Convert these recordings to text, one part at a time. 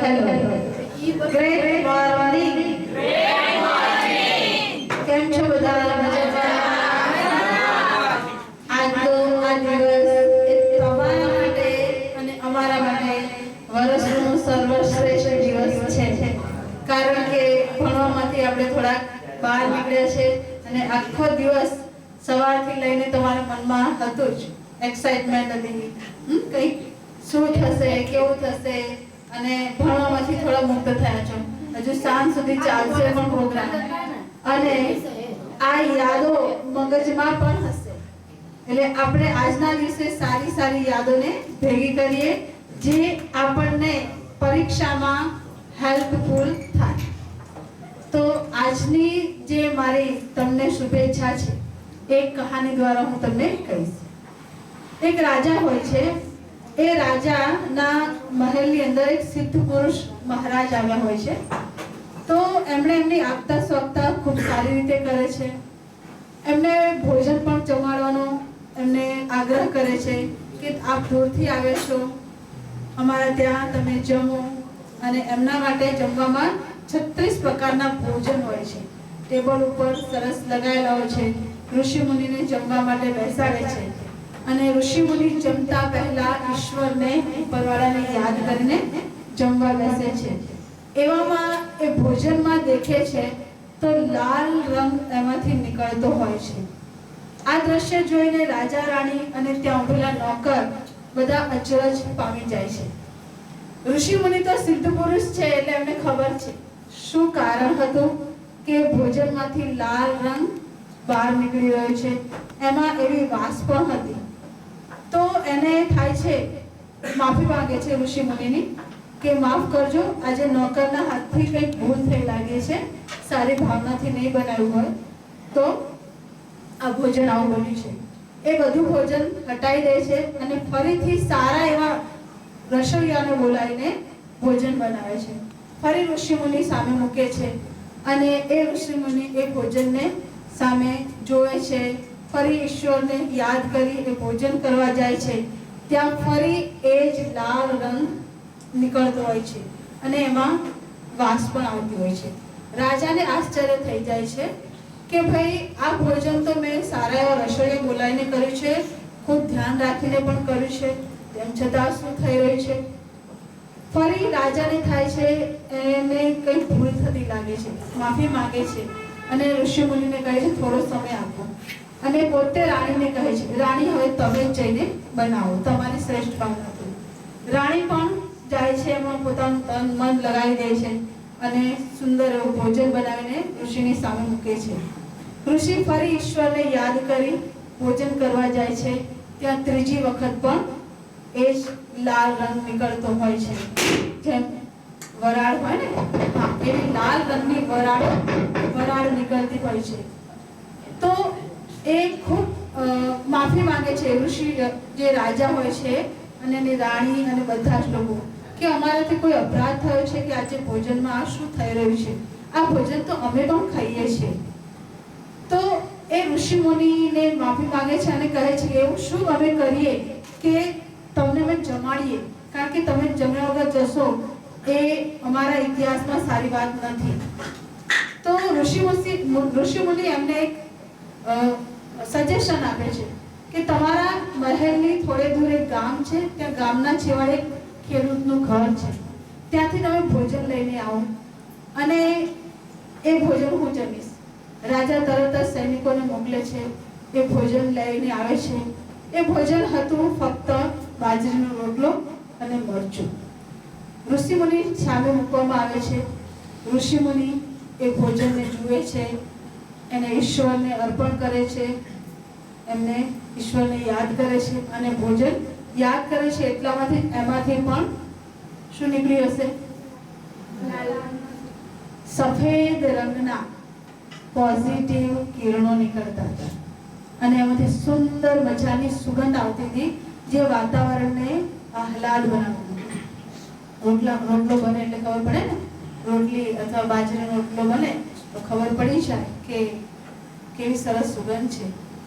Hello great morning કેમ છો બધા મજામાં? આજ દિવસ એ તમારા માટે અને અમારા માટે વર્ષનો સર્વશ્રેષ્ઠ દિવસ છે, કારણ કે ભણવામાંથી આપણે થોડાક બહાર નીકળ્યા છે અને આખો દિવસ સવારથી લઈને તમારા મનમાં હતું જ એક્સાઇટમેન્ટ હતી, કંઈક શું થશે કેવું થશે, અને ભણવામાંથી થોડા મુક્ત થયા છો. હજુ સાંજ સુધી ચાલશે પણ પ્રોગ્રામ, અને આ યાદો મગજમાં પણ હશે. એટલે આપણે આજના દિવસે સારી સારી યાદોને ભેગી કરીએ જે આપણને પરીક્ષામાં હેલ્પફુલ થાય. તો આજની જે મારી તમને શુભેચ્છા છે એક કહાની દ્વારા હું તમને કહીશ. એક રાજા હોય છે, એ રાજાના મહેલની અંદર એક સિદ્ધ પુરુષ મહારાજ આવ્યા હોય છે. તો એમણે એમની આગતા સ્વાગતા ખૂબ સારી રીતે કરે છે. એમને ભોજન પણ જમાડવાનો એમને આગ્રહ કરે છે કે આપ દૂરથી આવ્યા છો, અમારા ત્યાં તમે જમો. અને એમના માટે જમવામાં 36 પ્રકારના ભોજન હોય છે. ટેબલ ઉપર સરસ લગાવેલા હોય છે. ઋષિ મુનિને જમવા માટે બેસાડે છે, અને ઋષિ મુનિ જમતા પહેલા ઈશ્વરને ઉપરવાળાને યાદ કરીને જમવા બેસે છે. એવામાં એ ભોજનમાં દેખે છે તો લાલ રંગ એમાંથી નીકળતો હોય છે. આ દ્રશ્ય જોઈને રાજા રાણી અને ત્યાં ઉભેલા નોકર બધા અચરજ પામી જાય છે. ઋષિ મુનિ તો સિદ્ધ પુરુષ છે એટલે એમને ખબર છે શું કારણ હતું કે ભોજનમાંથી લાલ રંગ બહાર નીકળી રહ્યો છે. એમાં એવી વાસ પણ હતી. તો એને થાય છે, માફી માંગે છે ઋષિ મુનિની કે માફ કરજો, આજે નોકરના હાથથી કંઈક ભૂલ થઈ લાગે છે, સારી ભાવનાથી નહીં બનાવ્યું હોય તો આ ભોજન આવું બન્યું છે. એ બધું ભોજન હટાવી દે છે અને ફરીથી સારા એવા રસોઈયાને બોલાવીને ભોજન બનાવે છે. ફરી ઋષિ મુનિ સામે મૂકે છે, અને એ ઋષિ મુનિ એ ભોજનને સામે જોવે છે. ફરી ઈશ્વરને યાદ કરી એ ભોજન કરવા જાય છે. ત્યાં ફરી એ જ લાલ રંગ નીકળતો હોય છે અને એમાં વાસ પણ આવતી હોય છે. રાજાને આશ્ચર્ય થઈ જાય છે કે ભાઈ આ ભોજન તો મેં સારા એવા રસોઈયા બોલાવીને કર્યું છે, ખૂબ ધ્યાન રાખીને પણ કર્યું છે, તેમ છતાં શું થઈ રહ્યું છે? ફરી રાજાને થાય છે એને કંઈ ભૂલ થતી લાગે છે, માફી માંગે છે અને ઋષિ મુનિને કહે છે થોડો સમય આપો. અને પોતે રાણીને કહે છે, રાણી હવે તમે જ જઈને બનાવો, તમારી શ્રેષ્ઠ ભાવના હતી. રાણી પણ જાય છે, એમાં પોતાનું તન મન લગાવી દે છે અને સુંદર એવું ભોજન બનાવીને ઋષિની સામે મૂકે છે. ઋષિ ફરી ઈશ્વરને યાદ કરી ભોજન કરવા જાય છે. ત્યાં ત્રીજી વખત પણ એ જ લાલ રંગ નીકળતો હોય છે, જેમ વરાળ હોય ને, હા, એવી લાલ રંગની વરાળ નીકળતી હોય છે. તો એ ખૂબ માફી માંગે છે ઋષિ, જે રાજા હોય છે અને એની રાણી અને બધા જ લોકો, કે અમારાથી કોઈ અપરાધ થયો છે કે આજે ભોજનમાં આ શું થઈ રહ્યું છે? આ ભોજન તો અમે પણ ખાઈએ છીએ. તો એ ઋષિ મુનિને માફી માંગે છે અને કહે છે કે એવું શું અમે કરીએ કે તમને અમે જમાડીએ, કારણ કે તમે જમ્યા વગર જશો એ અમારા ઇતિહાસમાં સારી વાત નથી. તો ઋષિ મુનિ એમને એક સજેશન આપે છે કે તમારા મહેલની થોડે દૂર એક ગામ છે, ત્યાં ગામના છેવાડે ખેડૂતનું ઘર છે, ત્યાંથી તમે ભોજન લઈને આવો અને એ ભોજન હું જમીશ. રાજા તરત જ સૈનિકોને મોકલે છે. એ ભોજન લઈને આવે છે. એ ભોજન હતું ફક્ત બાજરીનો રોટલો અને મરચું. ઋષિ મુનિ સામે મૂકવામાં આવે છે. ઋષિ મુનિ એ ભોજનને જુએ છે, એને ઈશ્વરને અર્પણ કરે છે, એમને ઈશ્વરને યાદ કરે છે અને ભોજન યાદ કરે છે. એટલામાંથી એમાંથી પણ શું નીકળી હશે? સફેદ રંગના પોઝિટિવ કિરણો નીકળતા હતા અને એમાંથી સુંદર મજાની સુગંધ આવતી હતી, જે વાતાવરણને આહલાદ બનાવતું હતું. રોટલો બને એટલે ખબર પડે ને, રોટલી અથવા બાજરીનો રોટલો બને તો ખબર પડી જાય કે કેવી સરસ સુગંધ છે.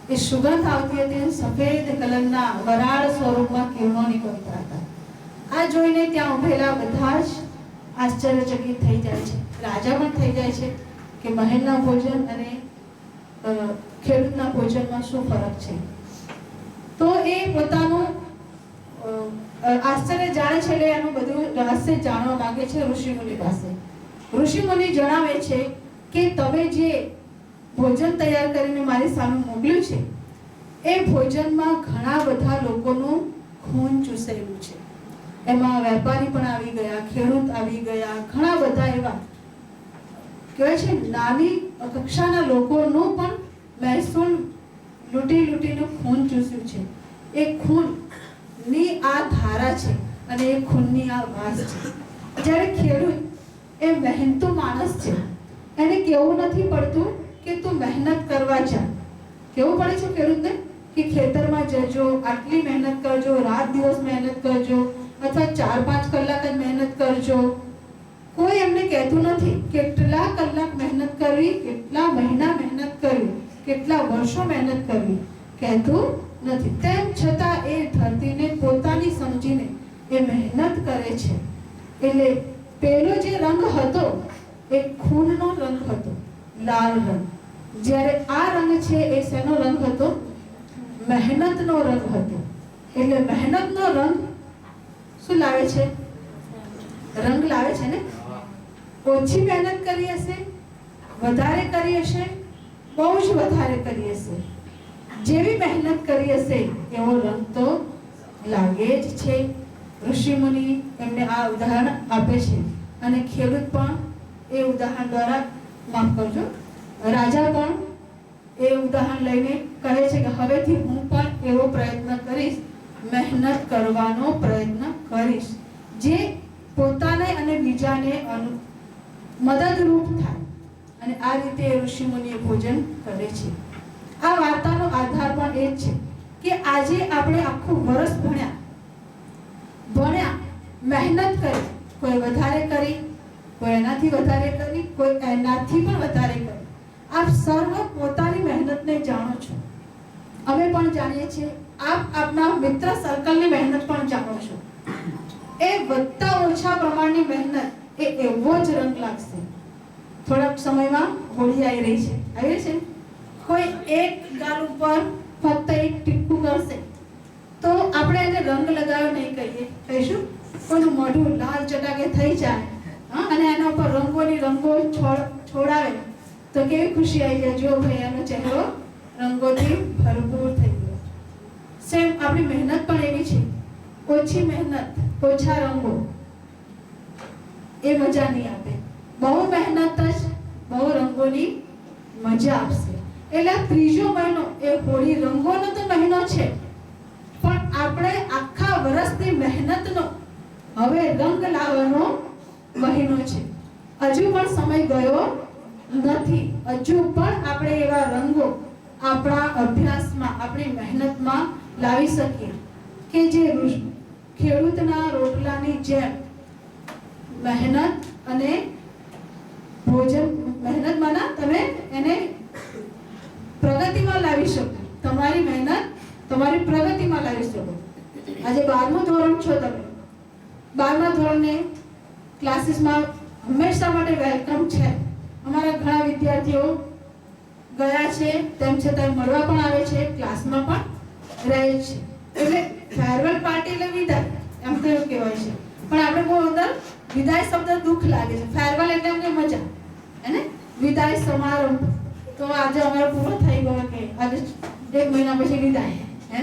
એ સુગંધ આવતી હતી, સફેદ કલરના વરાળ સ્વરૂપમાં કિરણો નીકળતા હતા. આ જોઈને ત્યાં ઉભેલા બધા જ આશ્ચર્યચકિત થઈ જાય છે, રાજા પણ થઈ જાય છે કે મહેલના ભોજન અને ખેડૂતના ભોજનમાં શું ફરક છે. તો એ પોતાનું આશ્ચર્ય જાણે છે એટલે એનું બધું રહસ્ય જાણવા માંગે છે ઋષિમુનિ પાસે. ઋષિમુનિ જણાવે છે કે તમે જે ભોજન તૈયાર કરીને મારી સામે મોકલ્યું છે એ ભોજનમાં ઘણા બધા લોકોનું ખૂન ચૂસેલું છે. એમાં વેપારી પણ આવી ગયા, ખેડૂત આવી ગયા, ઘણા બધા એવા કહેવાય છે નાની કક્ષાના લોકોનું પણ મહેસૂલ લૂંટીને ખૂન ચૂસ્યું છે. એ ખૂનની આ ધારા છે અને એ ખૂનની આ વાસ છે. જ્યારે ખેડૂત એ મહેનતુ માણસ છે, એને કેવું નથી પડતું કે તું મહેનત કરવા જા. કેવું પડે છે ખેડૂતને કે ખેતરમાં જજો, આટલી મહેનત કરજો, રાત દિવસ મહેનત કરજો, અથવા 4-5 કલાક જ મહેનત કરજો. કોઈ એમને કહેતું નથી કેટલા કલાક મહેનત કરવી, કેટલા મહિના મહેનત કરવી, કેટલા વર્ષો મહેનત કરવી, કહેતું નથી. તેમ છતાં એ ધરતીને પોતાની સમજીને એ મહેનત કરે છે. એટલે પેલો જે રંગ હતો એ ખૂનનો રંગ હતો, લાલ રંગ. જ્યારે આ રંગ છે એ શેનો રંગ હતો? મહેનતનો રંગ હતો. એટલે મહેનતનો રંગ શું લાવે છે? રંગ લાવે છે ને. ઓછી મહેનત કરી હશે, વધારે કરી હશે, બહુ જ વધારે કરી હશે, જેવી મહેનત કરી હશે એવો રંગ તો લાગે જ છે. ઋષિમુનિ એમને આ ઉદાહરણ આપે છે અને ખેડૂત પણ એ ઉદાહરણ દ્વારા, માફ કરજો, રાજા પણ એ ઉદાહરણ લઈને કહે છે કે હવેથી હું પણ એવો પ્રયત્ન કરીશ, મહેનત કરવાનો પ્રયત્ન કરીશ જે પોતાને અને બીજાને મદદરૂપ થાય. અને આ રીતે ઋષિમુનિએ ભોજન કરે છે. આ વાર્તાનો આધાર પણ એ જ છે કે આજે આપણે આખું વર્ષ ભણ્યા, મહેનત કરી, કોઈ વધારે કરી, કોઈ એનાથી વધારે કરી, કોઈ એનાથી પણ વધારે કરી. આપ સર્વ પોતાની મહેનતને જાણો છો, અમે પણ જાણીએ છીએ, આપ આપના મિત્ર સર્કલની મહેનત પણ જાણો છો. એ વધતા ઓછા પ્રમાણની મહેનત એ એવો જ રંગ લાગશે. થોડાક સમયમાં હોળી આવી રહી છે, આવી છે. કોઈ એક ગાલ ઉપર ફક્ત એક ટીપકું કરશે તો આપણે એને રંગ લગાવ્યો નહીં કહીએ, કહીશું કોઈનું મોઢું લાલ ચટાકે થઈ જાય અને એના ઉપર રંગોની રંગો છોડાવે તો કેવી ખુશી આવી જાય. જો ભાઈ એનો ચહેરો રંગોથી ભરપૂર થઈ ગયો. સેમ આપણી મહેનત પણ એવી છે. ઓછી મહેનત, ઓછા રંગો એ મજા નહીં આપે. બહુ મહેનત જ બહુ રંગોની મજા આપશે. એટલે ત્રીજો મહિનો એ હોળી રંગોનો તો મહિનો છે, પણ આપણે આખા વર્ષની મહેનતનો હવે રંગ લાવવાનો મહિનો છે. હજુ પણ સમય ગયો નથી. હજુ પણ આપણે એવા રંગો આપણા અભ્યાસમાં, આપણી મહેનતમાં લાવી શકીએ કે જે ખેડૂતના રોટલાની જેમ મહેનત અને ભોજન, મહેનતમાંના તમે એને પ્રગતિમાં લાવી શકો. તમારી મહેનત તમારી પ્રગતિમાં લાવી શકો. આજે 12મું ધોરણ છો તમે, 12મા ધોરણને ક્લાસીસમાં હંમેશા માટે વેલકમ છે. અમારા ઘણા વિદ્યાર્થીઓ ગયા છે, તેમ છતાં મળવા પણ આવે છે, ક્લાસમાં પણ રહે છે. એટલે ફેરવેલ પાર્ટી એટલે વિદાય, એમ તો એવું કહેવાય છે. પણ આપણે બહુ અંદર વિદાય શબ્દ દુઃખ લાગે છે. ફેરવેલ એટલે અમને મજા, હે, વિદાય સમારંભ. તો આજે અમારો પૂરો થઈ ગયો કે આજે 1 મહિના પછી વિદાય, હે,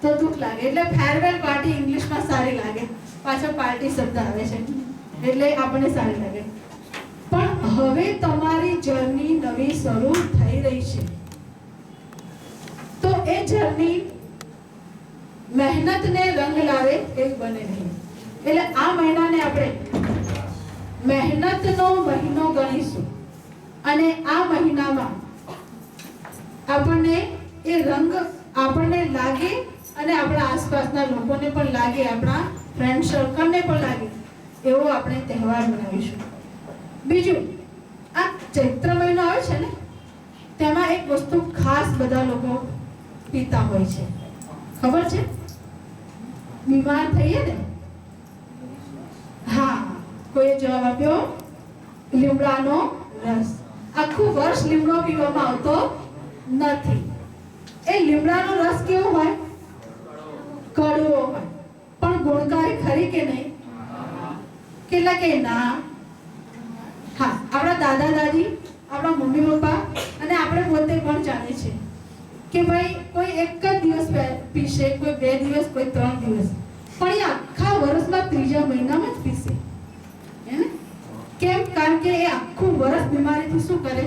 તો દુઃખ લાગે. એટલે ફેરવેલ પાર્ટી ઇંગ્લિશમાં સારી લાગે, પાછળ પાર્ટી શબ્દ આવે છે એટલે આપણને સારી લાગે. પણ હવે તમારી જર્ની નવી શરૂ થઈ રહી છે. તો એ જર્ની મહેનતને રંગ લાવે એ બને નહીં. એટલે આ મહિનાને આપણે મહેનતનો મહિનો ગણીશું અને આ મહિનામાં આપણને એ રંગ આપણને લાગે અને આપણા આસપાસના લોકોને પણ લાગે, આપણા ફ્રેન્ડ સર્કલને પણ લાગે એવો આપણે તહેવાર મનાવીશું. બીજું, આ ચૈત્ર મહિનો આવે છે ને, તેમાં એક વસ્તુ ખાસ બધા લોકો પીતા હોય છે. ખબર છે? બીમાર થઈએ ને, હા, કોઈએ જવાબ આપ્યો લીમડાનો રસ. આખું વર્ષ લીમડો પીવામાં આવતો નથી. એ લીમડાનો રસ કેવો હોય? કડવો હોય. પણ ગુણકારી ખરી કે નહીં? કેટલા કે ના? હા, આપણા દાદા દાદી, આપણા મમ્મી પપ્પા અને આપણે પોતે પણ જાણે છે કે ભાઈ કોઈ એક જ દિવસ પીશે, કોઈ 2 દિવસ, કોઈ 3 દિવસ, પણ એ આખા વર્ષમાં ત્રીજા મહિનામાં જ પીશે. હે ને? કેમ? કારણ કે એ આખું વર્ષ બીમારીથી શું કરે?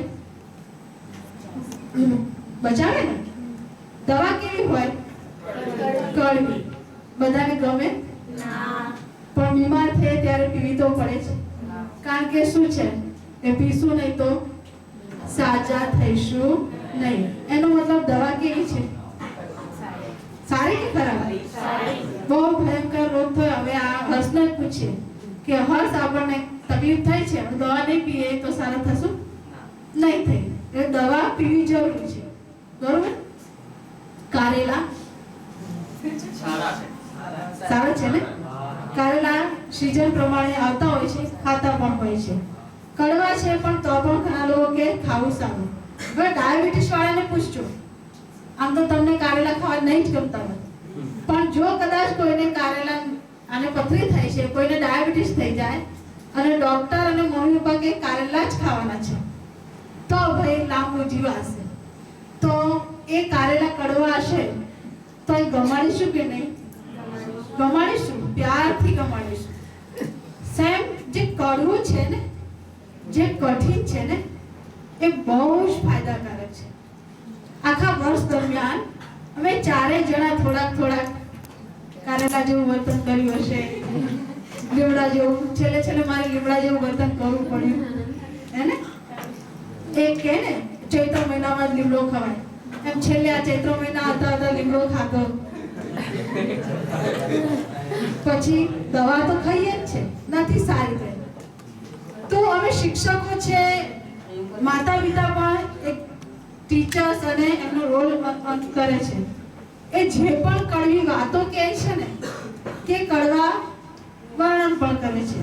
બચાવે ને. દવા કેવી હોય? કડવી. બધાને ગમે ના, પણ બીમાર થાય ત્યારે પીવી તો પડે છે. કારણ કે શું છે? એ પીશું નહીં તો સાજા થઈશું નહીં. એનો મતલબ દવા કેવી છે? સારી કે ખરાબ? બહુ ભયંકર રોગ થયો. હવે આ હર્ષને જ પૂછીએ કે હર્ષ, આપણને તકલીફ થાય છે, દવા નહીં પીએ તો સારા થશું? નહીં થાય. એટલે દવા પીવી જરૂરી છે. બરોબર? કારેલા સારા છે ને? કારેલા સીઝન પ્રમાણે આવતા હોય છે, ખાતા પણ હોય છે. કડવા છે પણ તો પણ ઘણા લોકો કે ખાવું સારું. હવે ડાયાબિટીસ વાળાને પૂછજો, આમ તો તમને કારેલા ખાવા નહીં જ ગમતા હોય, પણ જો કદાચ કોઈને કારેલા આને પથરી થાય છે, કોઈને ડાયાબિટીસ થઈ જાય અને ડોક્ટર અને મમ્મી પપ્પા કે કારેલા જ ખાવાના છે, તો ભાઈ લાંબુ જીવાશે. તો એ કારેલા કડવા હશે તો એ ગમાડીશું કે નહીં? ગમાડીશું. પ્યારથી ગમાડીશું. સેમ જે કડવું છે ને, જે કઠિન છે ને, એ બહુ જ ફાયદાકારક છે. આખા વર્ષ દરમિયાન અમે 4 જણા થોડાક કારેલા જેવું વર્તન કર્યું હશે, લીમડા જેવું. છેલ્લે મારે લીમડા જેવું વર્તન કરવું પડ્યું. હે ને? એક કે ને ચૈત્ર મહિનામાં જ લીમડો ખવાય, એમ છેલ્લે આ ચૈત્ર મહિના હતા લીમડો ખાધો. પછી દવા તો ખાઈએ જ છે, નથી સારી થઈ. તો અમે શિક્ષકો છે, માતા પિતા પણ એક ટીચર્સ અને એમનો રોલ કરે છે. એ જે પણ કડવી વાતો કહે છે ને, કે કડવા વર્ણન પણ કરે છે.